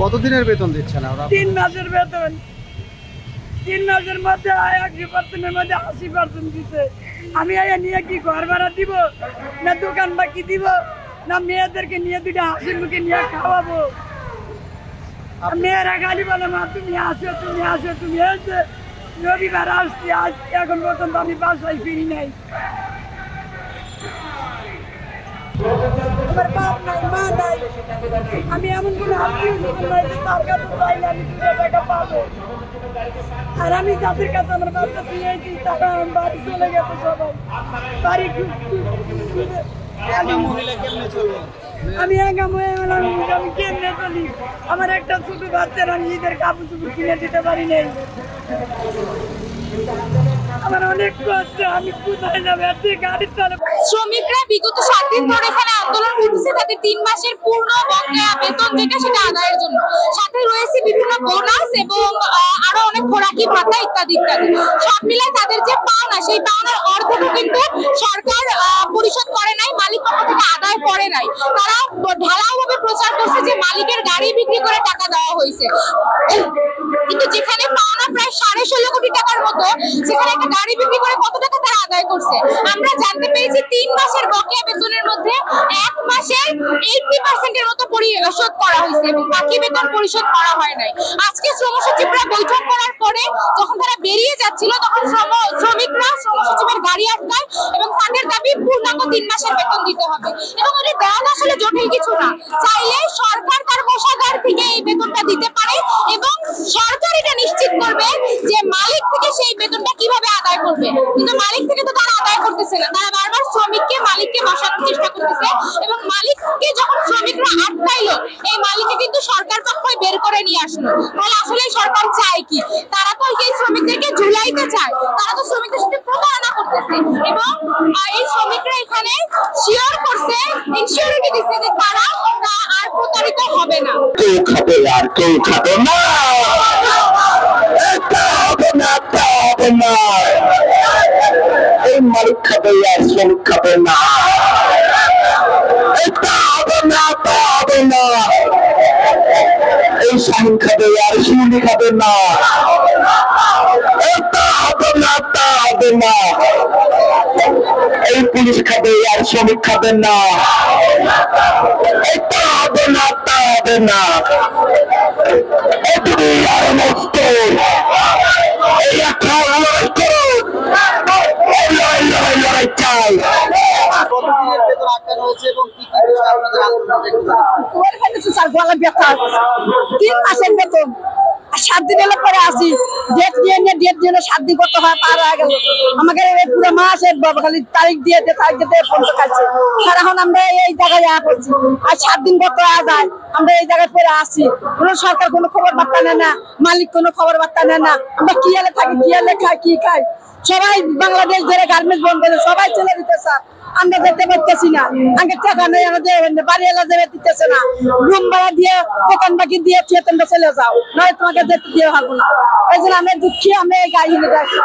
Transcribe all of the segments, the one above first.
কতদিনের বেতন দিচ্ছেন ওরা? 3 মাসের বেতন। 3 মাসের মধ্যে 100%-এর মধ্যে 80% দিচ্ছে। আমি নিয়ে কি ঘর ভাড়া দিব, না দোকান বাকি দিব, না মেয়েদেরকে নিয়ে দুইটা হাসি মুখে নিয়ে খাওয়াবো? মেয়েরা গালি বলে, মা তুমি আসো, তুমি আসো, তুমি এসে রবিবার আসছি, আজ এখন পর্যন্ত আমি বাসায় ফিরি নাই। আমার বাপ নাই, মা নাই, আমি এমন কোনো আত্মীয় নাই যে তার কাছে চাইলে আমি 2 টাকা পাবো। আর আমি যাদের কাছে আমার বাচ্চা দিয়েছি তারা আমার বাড়ি চলে গেছে, সবাই বাড়ি আমি একা মনে হলাম, আমি কেমনে চলি? আমার একটা ছোট বাচ্চারা নিজেদের কাপড় চুপড় কিনে দিতে পারি নাই। আমার অনেক কষ্ট, আমি কোথায় যাবো? গাড়ির তলে শ্রমিকরা বিগত 7 দিন ধরে এখানে আন্দোলন করতেছে তাদের 3 মাসের পূর্ণ বকেয়া বেতন যেটা সেটা আদায়ের জন্য। সাথে রয়েছে বিভিন্ন বোনাস এবং আরো অনেক খোরাকি ভাতা ইত্যাদি ইত্যাদি। সব মিলায় তাদের যে পাওনা, সেই পাওনার অর্ধেকও কিন্তু সরকার পরিশোধ করে নাই, মালিক পক্ষ থেকে আদায় করে নাই। তারা ঢালাওভাবে প্রচার করছে যে মালিকের গাড়ি বিক্রি করে টাকা দেওয়া হয়েছে, কিন্তু যেখানে পাওনা প্রায় 16.5 কোটি টাকার মতো, সেখানে একটা গাড়ি বিক্রি করে কত টাকা তারা আদায় করছে? আমরা জানতে পেরেছি 3 মাসের বকেয়া বেতনের মধ্যে 1 মাসের 80%-এর মতো পরিশোধ করা হয়েছে এবং বাকি বেতন পরিশোধ করা হয় নাই। আজকে শ্রম সচিবরা বৈঠক করার পরে যখন তারা বেরিয়ে যাচ্ছিল, তখন শ্রমিকরা শ্রম সচিবের গাড়ি আটকায় এবং তাদের দাবি পূর্ণাঙ্গ 3 মাসের বেতন দিতে হবে। এবং এটা দেওয়া আসলে জটিল কিছু না, চাইলে সরকার তার কোষাগার থেকে এই বেতনটা দিতে পারে এবং সরকার এটা নিশ্চিত করবে যে মালিক থেকে সেই বেতনটা কিভাবে আদায় করবে। কিন্তু মালিক থেকে তো তারা আদায় করতেছে না, তারা বারবার শ্রমিককে মালিককে বসানোর চেষ্টা করতেছে এবং মালিককে যখন শ্রমিকরা আটকাইলো, এই মালিককে কিন্তু সরকার পক্ষই বের করে নিয়ে আসলো। তাহলে আসলে সরকার চায় কি? তারা তো এই শ্রমিকদেরকে ঝুলাইতে চায়, তারা তো শ্রমিকদের সাথে প্রতারণা করতেছে এবং এই শ্রমিকরা এখানে শিওর করছে, ইনসিওরিটি দিচ্ছে যে তারা আর প্রতারিত হবে না। কেউ খাবে আর কেউ খাবে না, এই মালিক খাবে আর শ্রমিক খাবে না, হবে না, এই শাহিন খাবে আর শিউলি খাবে না, হবে না, এই পুলিশ খাবে আর শ্রমিক খাবে না, এটা হবে না, তা হবে না, এটুকুই আর নষ্ট। এই একটা লড়াই করো, লড়াই চাই। কতদিনের বেতন আটকানো হয়েছে এবং কি কি বিষয়ে আপনাদের আন্দোলন দেখতে? 3 মাসের বেতন 7 দিন এলে পরে আসি, ডেট দিয়ে 7 দিন করতে হয়, পার হয়ে গেল। আমাকে পুরো মাসের খালি তারিখ দিয়ে ফোন খাচ্ছে। এখন আমরা এই জায়গায় পড়ছি, আর 7 দিন করতে যায়, আমরা এই জায়গায় পরে আসি। কোনো সরকার কোনো খবর বার্তা নেয় না, মালিক কোনো খবর বার্তা নেয় না। আমরা কি এলে থাকি, কি এলে খাই, কি খাই? সবাই বাংলাদেশ ধরে গার্মেন্টস বন্ধ করে সবাই চলে দিতেছে, আমরা যেতে পারতেছি না। আগে টাকা নেই, আমাদের বাড়ি এলা যাবে দিতেছে না, রুম ভাড়া দিয়ে দোকান বাকি দিয়ে তোমরা চলে যাও, নয় তোমাকে যেতে দিয়ে পারবো না। এই জন্য আমরা দুঃখী, আমরা এই গাড়ি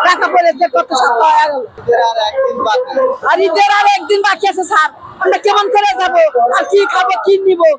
টাকা পরে যে কত সপ্তাহ হয়ে গেল, আর ঈদের আর 1 দিন বাকি আছে স্যার। আমরা কেমন করে যাবো, আর কি খাবো, কি নিবো?